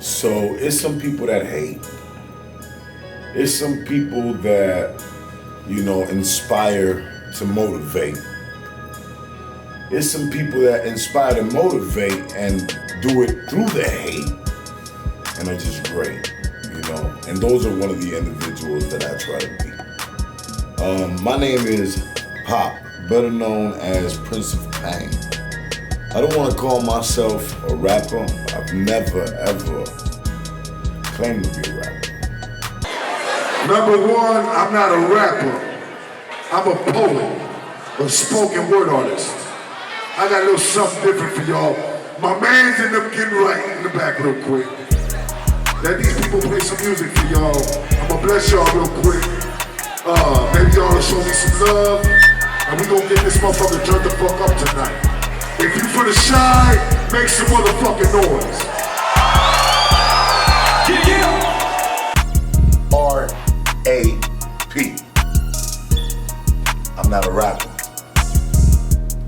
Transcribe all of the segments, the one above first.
So it's some people that hate. It's some people that, inspire to motivate. It's some people that inspire to motivate and do it through the hate and are just great. And those are one of the individuals that I try to be. My name is Pop, better known as Prince of Pain. I don't want to call myself a rapper. I've never, ever claimed to be a rapper. Number one, I'm not a rapper. I'm a poet, a spoken word artist. I got a little something different for y'all. My man's end up getting right in the back real quick. Let these people play some music for y'all. I'm gonna bless y'all real quick. Maybe y'all will show me some love, and we gonna get this motherfucker turned the fuck up tonight. If you for the shy, make some motherfucking noise. R.A.P. I'm not a rapper,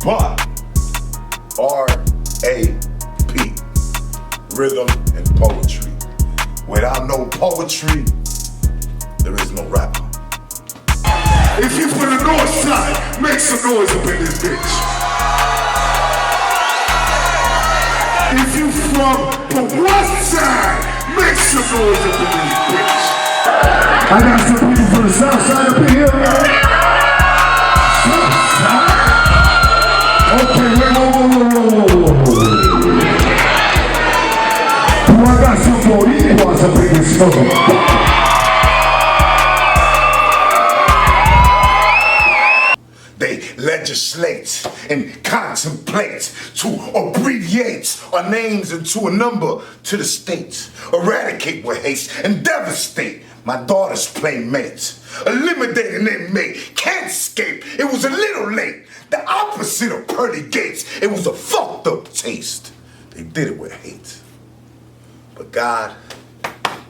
but R.A.P. Rhythm and poetry. Without no poetry, there is no rapper. If you from the north side, make some noise up in this bitch. If you from the west side, make some noise up in this bitch. I got some people from the south side up in here. South side? Okay, whoa. I got some boricuas up in this motherfucker. They legislate and contemplate to abbreviate our names into a number to the state, eradicate with haste and devastate my daughter's playmate. Eliminate an inmate, can't escape, it was a little late. The opposite of pearly gates, it was a fucked up taste. They did it with hate. But God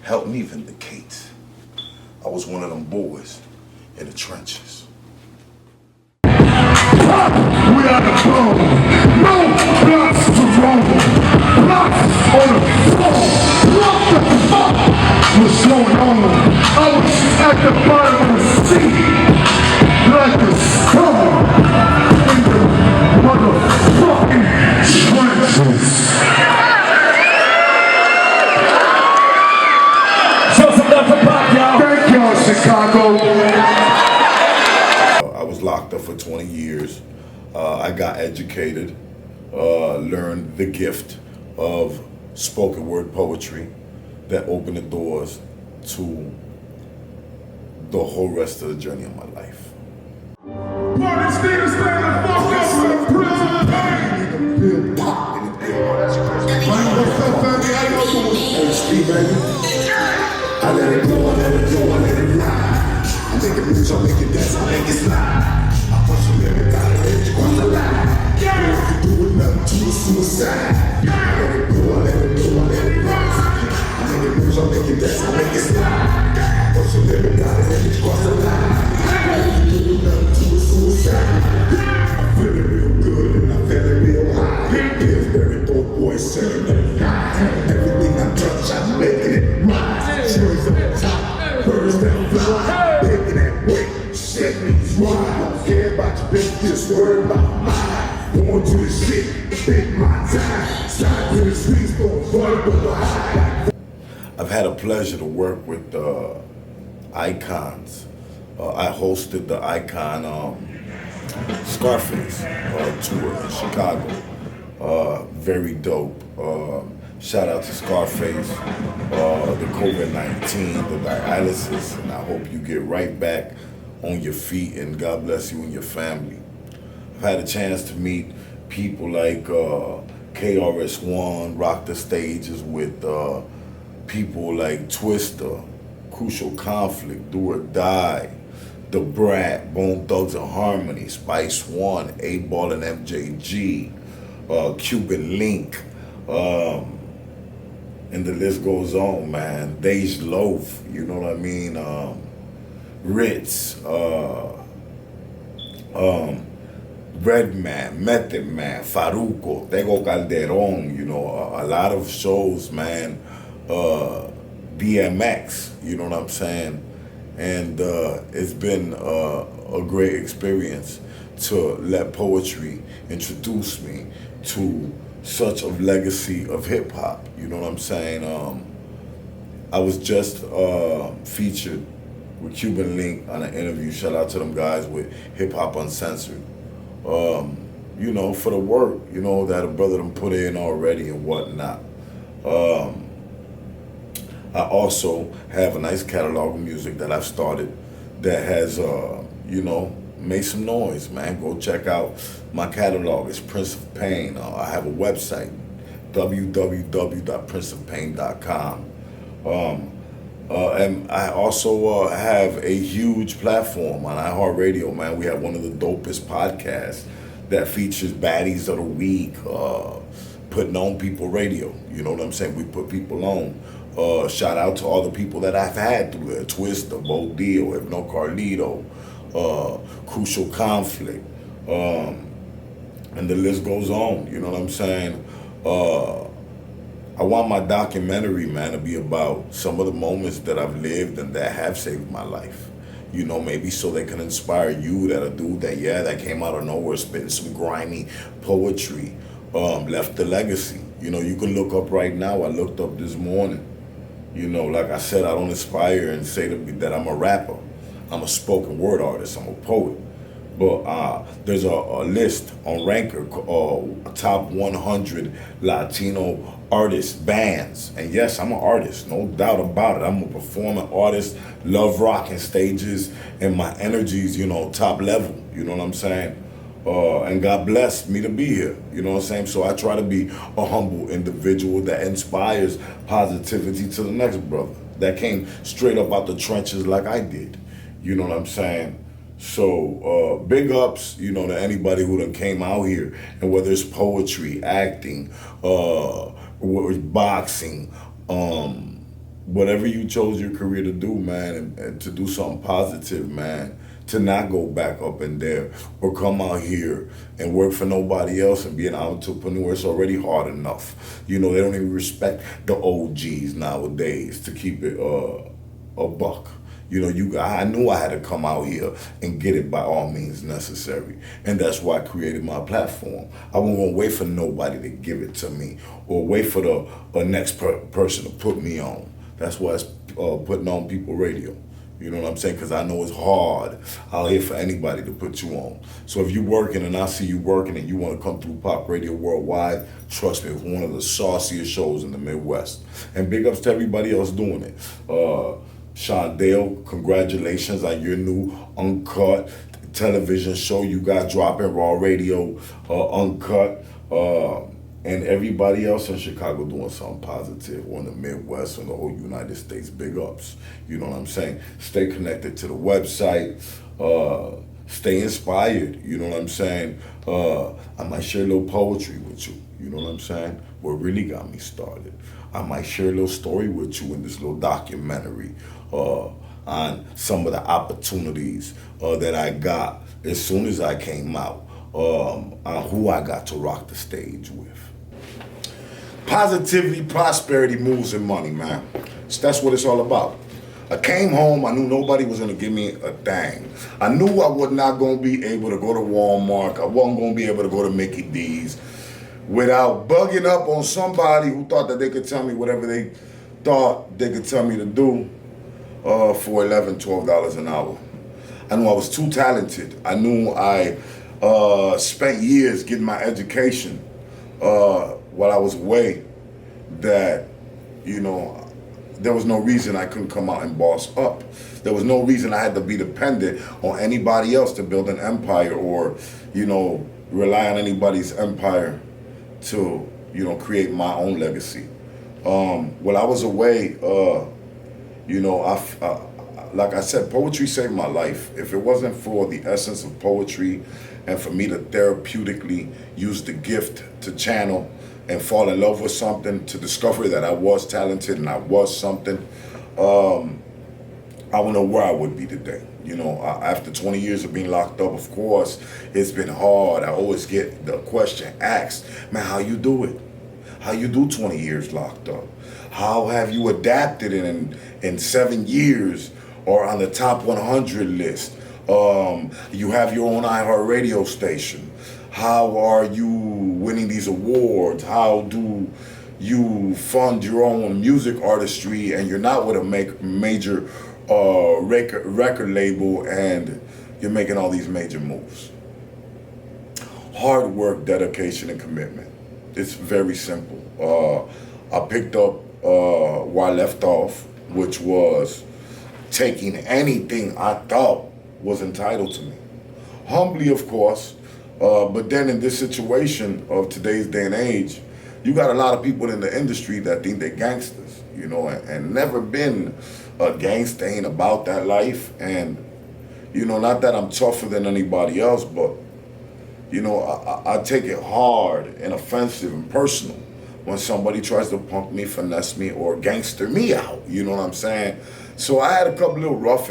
helped me vindicate. I was one of them boys in the trenches. We are the throne. No blocks to roam. Blocks on the floor. What the fuck was going on? I was at the bottom of the sea, like a stone in the motherfucking trenches. Show some love for Pop, y'all. Thank y'all, Chicago. I was locked up for 20 years. I got educated, learned the gift of spoken word poetry that opened the doors to the whole rest of the journey of my life. I let it go, I let it go, I let it ride. I make it move, I make it dance, I make it slide. I push a limit, got an edge across the line. I can do it, nothing to a suicide. I let it go, I let it go, I let it ride. I make it move, I make it dance, I make it slide. Push a limit, got an edge across the line. I can do it, nothing to a suicide. I feel it real good and I feel it real high. Pillsbury, dope boy, selling it high. Everything I touch, I'm making it right. Cherries on the top, birds that fly. Making that weight, shit means why. I don't care about your bitch, just worry about mine. Going to the shit, take my time. Slide to the streets, going vulnerable high. I've had a pleasure to work with icons. I hosted the Icon Scarface tour in Chicago. Very dope. Shout out to Scarface, the COVID-19, the dialysis, and I hope you get right back on your feet, and God bless you and your family. I've had a chance to meet people like KRS-One, rock the stages with people like Twister, Crucial Conflict, Do or Die, The Brat, Bone Thugs and Harmony, Spice One, 8Ball and MJG, Cuban Link, and the list goes on, man. Dej Loaf, you know what I mean? Redman, Method Man, Faruco, Tego Calderon, you know, a lot of shows, man. DMX, you know what I'm saying? And it's been a great experience to let poetry introduce me to such a legacy of hip hop. You know what I'm saying? I was just featured with Cuban Link on an interview. Shout out to them guys with Hip Hop Uncensored. You know, for the work, you know, that a brother done put in already and whatnot. I also have a nice catalog of music that I've started that has, you know, made some noise, man. Go check out my catalog. It's Prince of Pain. I have a website, www.princeofpain.com. And I also have a huge platform on iHeartRadio, man. We have one of the dopest podcasts that features baddies of the week, putting on people radio. You know what I'm saying? We put people on. Shout out to all the people that I've had through there. Twister, Bo Dio, Hypno Carlito, Crucial Conflict, and the list goes on. You know what I'm saying? I want my documentary, man, to be about some of the moments that I've lived and that have saved my life. You know, maybe so they can inspire you, that a dude that came out of nowhere spitting some grimy poetry, left a legacy. You know, you can look up right now. I looked up this morning. You know, like I said, I don't aspire and say that I'm a rapper. I'm a spoken word artist. I'm a poet. But there's a list on Ranker, top 100 Latino artists, bands. And yes, I'm an artist, no doubt about it. I'm a performing artist, love rocking stages, and my energy's, you know, top level. You know what I'm saying? And God blessed me to be here. You know what I'm saying? So I try to be a humble individual that inspires positivity to the next brother that came straight up out the trenches like I did. You know what I'm saying? So big ups, you know, to anybody who done came out here, and whether it's poetry, acting, boxing, whatever you chose your career to do, man, and to do something positive, man, to not go back up in there or come out here and work for nobody else and be an entrepreneur. It's already hard enough. You know, they don't even respect the OGs nowadays, to keep it a buck. You know, I knew I had to come out here and get it by all means necessary. And that's why I created my platform. I wasn't going to wait for nobody to give it to me or wait for the next person to put me on. That's why it's putting on people radio. You know what I'm saying? Because I know it's hard out here for anybody to put you on. So if you're working and I see you working and you want to come through Pop Radio Worldwide, trust me, it's one of the sauciest shows in the Midwest. And big ups to everybody else doing it. Shondale, congratulations on your new Uncut television show you got dropping, Raw Radio, Uncut, and everybody else in Chicago doing something positive, or in the Midwest, and the whole United States. Big ups. You know what I'm saying? Stay connected to the website. Stay inspired. You know what I'm saying? I might share a little poetry with you. You know what I'm saying? What really got me started. I might share a little story with you in this little documentary on some of the opportunities that I got as soon as I came out, on who I got to rock the stage with. Positivity, prosperity, moves, and money, man. So that's what it's all about. I came home, I knew nobody was gonna give me a dang. I knew I was not gonna be able to go to Walmart. I wasn't gonna be able to go to Mickey D's without bugging up on somebody who thought that they could tell me whatever they thought they could tell me to do for $11, $12 an hour. I knew I was too talented. I knew I spent years getting my education while I was away, that, you know, there was no reason I couldn't come out and boss up. There was no reason I had to be dependent on anybody else to build an empire, or, you know, rely on anybody's empire to, you know, create my own legacy. While I was away, you know, like I said, poetry saved my life. If it wasn't for the essence of poetry and for me to therapeutically use the gift to channel and fall in love with something, to discover that I was talented and I was something, I don't know where I would be today. You know, after 20 years of being locked up, of course, it's been hard. I always get the question asked, man, how you do it? How you do 20 years locked up? How have you adapted in 7 years or on the top 100 list? You have your own iHeart radio station. How are you winning these awards? How do you fund your own music artistry and you're not with a major record label and you're making all these major moves? Hard work, dedication, and commitment. It's very simple. I picked up where I left off, which was taking anything I thought was entitled to me. Humbly, of course, but then in this situation of today's day and age, you got a lot of people in the industry that think they're gangsters, you know, and never been a gangster, ain't about that life. And, you know, not that I'm tougher than anybody else, but, you know, I take it hard and offensive and personal when somebody tries to punk me, finesse me, or gangster me out, you know what I'm saying? So I had a couple little rough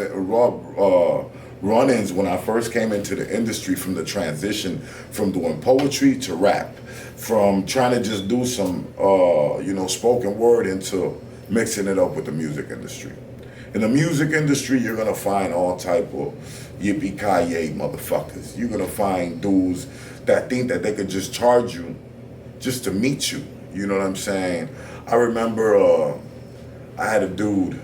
run-ins when I first came into the industry, from the transition from doing poetry to rap, from trying to just do some, you know, spoken word into mixing it up with the music industry. In the music industry, you're gonna find all type of yippee-ki-yay motherfuckers. You're gonna find dudes that think that they could just charge you just to meet you. You know what I'm saying? I remember I had a dude,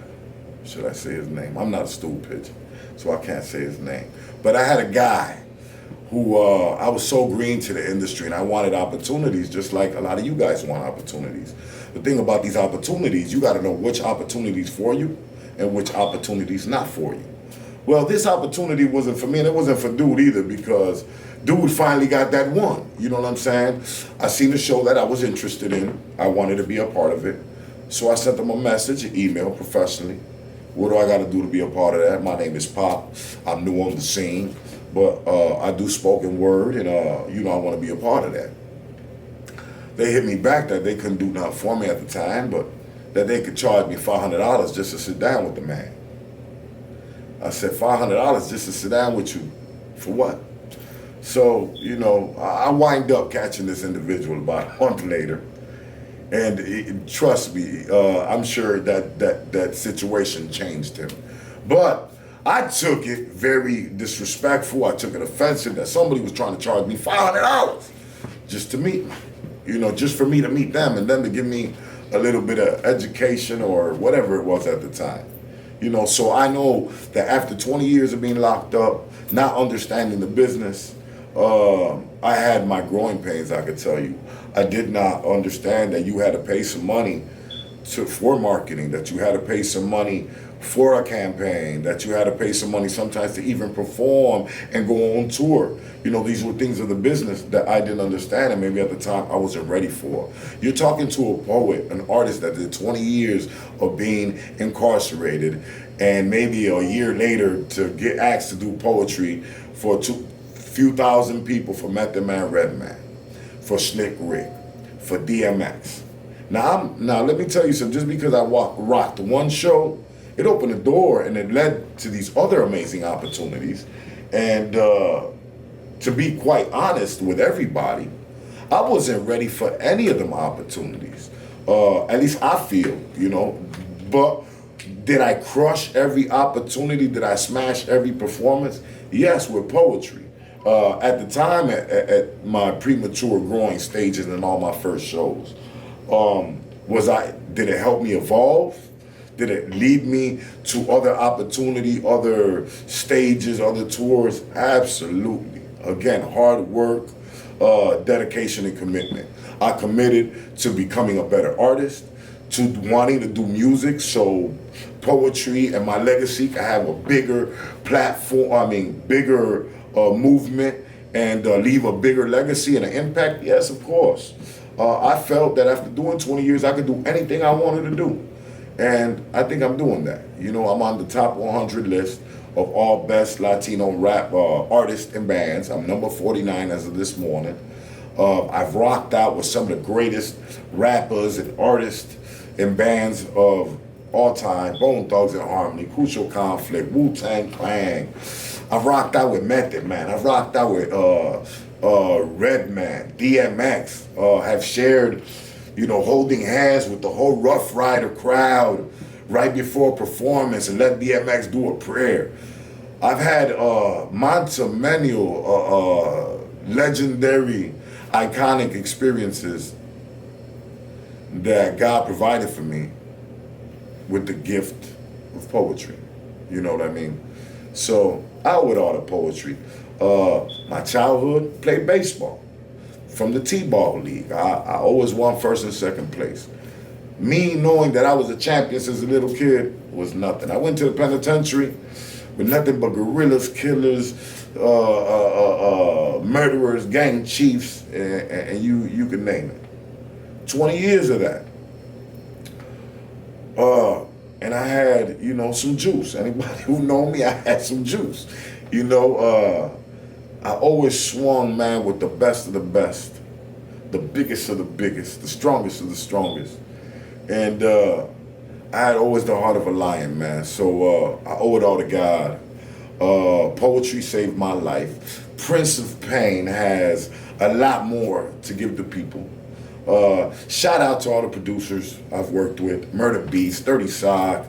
should I say his name? I'm not a stool pigeon, so I can't say his name. But I had a guy who, I was so green to the industry and I wanted opportunities just like a lot of you guys want opportunities. The thing about these opportunities, you gotta know which opportunities for you and which opportunities not for you. Well, this opportunity wasn't for me and it wasn't for dude either, because dude finally got that one. You know what I'm saying? I seen a show that I was interested in. I wanted to be a part of it. So I sent them a message, an email professionally. What do I got to do to be a part of that? My name is Pop. I'm new on the scene, but I do spoken word and, you know, I want to be a part of that. They hit me back that they couldn't do nothing for me at the time, but that they could charge me $500 just to sit down with the man. I said, $500 just to sit down with you? For what? So, you know, I wind up catching this individual about a month later. And trust me, I'm sure that situation changed him. But I took it very disrespectful. I took it offensive that somebody was trying to charge me $500 just to meet me. You know, just for me to meet them and them to give me a little bit of education or whatever it was at the time. You know, so I know that after 20 years of being locked up, not understanding the business, I had my growing pains, I could tell you. I did not understand that you had to pay some money for marketing, that you had to pay some money for a campaign, that you had to pay some money sometimes to even perform and go on tour. You know, these were things of the business that I didn't understand, and maybe at the time I wasn't ready for. You're talking to a poet, an artist that did 20 years of being incarcerated, and maybe a year later to get asked to do poetry for few thousand people, for Method Man, Redman, for Slick Rick, for DMX. Now let me tell you something. Just because I rocked one show, it opened a door and it led to these other amazing opportunities. And to be quite honest with everybody, I wasn't ready for any of them opportunities. At least I feel, you know. But did I crush every opportunity? Did I smash every performance? Yes, with poetry. At the time, at my premature growing stages and all my first shows, did it help me evolve? Did it lead me to other opportunity, other stages, other tours? Absolutely. Again, hard work, dedication, and commitment. I committed to becoming a better artist, to wanting to do music so poetry and my legacy can have a bigger platform, bigger movement, and leave a bigger legacy and an impact. Yes, of course. I felt that after doing 20 years, I could do anything I wanted to do. And I think I'm doing that. You know, I'm on the top 100 list of all best Latino rap artists and bands. I'm number 49 as of this morning. I've rocked out with some of the greatest rappers and artists and bands of all time, Bone Thugs and Harmony, Crucial Conflict, Wu-Tang Clan. I've rocked out with Method Man. I've rocked out with Redman, DMX. Have shared, holding hands with the whole Rough Rider crowd right before performance and let DMX do a prayer. I've had many legendary, iconic experiences that God provided for me with the gift of poetry. You know what I mean? So I owe it all to poetry. My childhood, played baseball from the T-ball league. I always won first and second place. Me knowing that I was a champion since a little kid was nothing. I went to the penitentiary with nothing but gorillas, killers, murderers, gang chiefs, and you can name it. 20 years of that. And I had, some juice. Anybody who know me, I had some juice. I always swung, man, with the best of the best, the biggest of the biggest, the strongest of the strongest. And I had always the heart of a lion, man. So I owe it all to God. Poetry saved my life. Prince of Pain has a lot more to give to people. Shout out to all the producers I've worked with, Murder Beats, 30 Sock,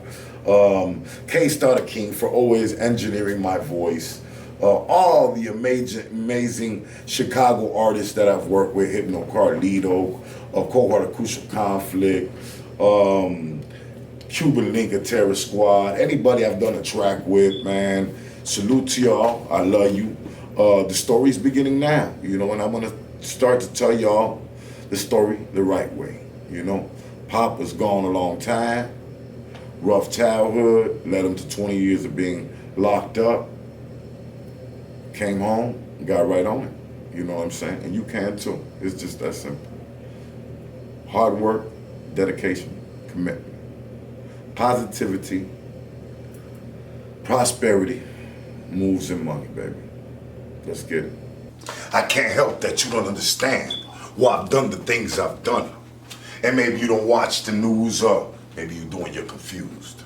K-Star the King for always engineering my voice. All the amazing Chicago artists that I've worked with, Hypno Carlito, Cohort of Crucial Conflict, Cuban Link of Terror Squad, anybody I've done a track with, man, salute to y'all, I love you. The story's beginning now, and I'm gonna start to tell y'all the story the right way, Pop was gone a long time, rough childhood, led him to 20 years of being locked up, came home, got right on it, you know what I'm saying? And you can too, it's just that simple. Hard work, dedication, commitment, positivity, prosperity, moves in money, baby. Let's get it. I can't help that you don't understand why I've done the things I've done. And maybe you don't watch the news, or maybe you're confused.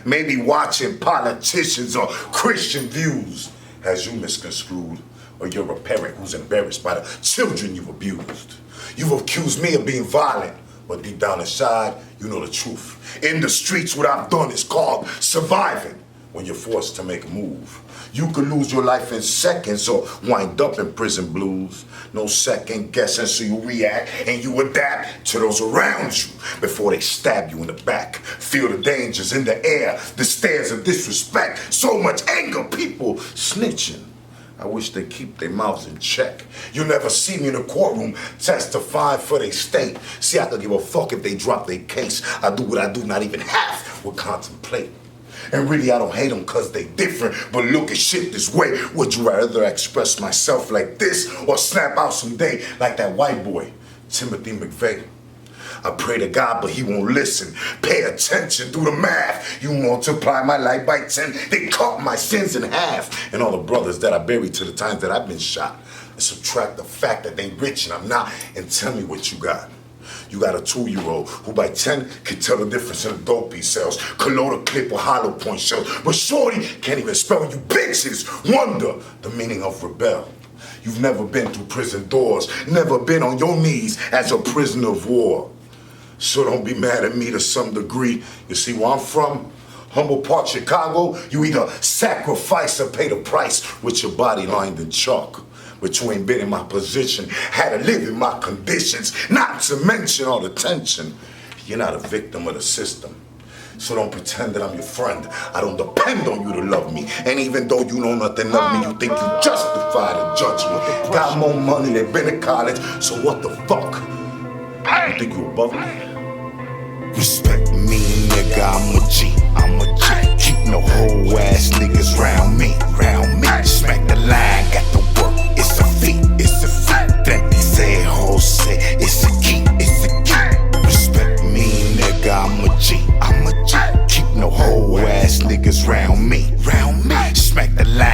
Maybe watching politicians or Christian views has you misconstrued, or you're a parent who's embarrassed by the children you've abused. You've accused me of being violent, but deep down inside, you know the truth. In the streets, what I've done is called surviving. When you're forced to make a move, you could lose your life in seconds or wind up in prison blues. No second guessing, so you react and you adapt to those around you before they stab you in the back. Feel the dangers in the air, the stares of disrespect. So much anger, people snitching. I wish they keep their mouths in check. You never see me in a courtroom testifying for their state. See, I could give a fuck if they drop their case. I do what I do, not even half would contemplate. And really, I don't hate them cause they different, but look at shit this way. Would you rather express myself like this or snap out someday like that white boy, Timothy McVeigh? I pray to God, but he won't listen. Pay attention, do the math. You multiply my life by 10, they cut my sins in half. And all the brothers that I buried to the times that I've been shot. And subtract the fact that they rich and I'm not, and tell me what you got. You got a 2-year-old who by 10 can tell the difference in a dope he sells. Colloidal clip or hollow point shells. But shorty can't even spell you bitches. Wonder the meaning of rebel. You've never been through prison doors. Never been on your knees as a prisoner of war. So don't be mad at me to some degree. You see where I'm from? Humble Park, Chicago. You either sacrifice or pay the price with your body lined in chalk. But you ain't been in my position, had to live in my conditions, not to mention all the tension. You're not a victim of the system. So don't pretend that I'm your friend. I don't depend on you to love me. And even though you know nothing of me, you think you justify the judgment. Got more money than been in college, so what the fuck? You think you above me? Respect me, nigga, I'm a G, I'm a G. Keep no whole ass niggas round me, round me. Smack the line, got the work, it's a feat, it's a feat. That they say, hoes say, it's a key, it's a key. Respect me, nigga, I'm a G, I'm a G. Keep no whole ass niggas round me, round me. Smack the line.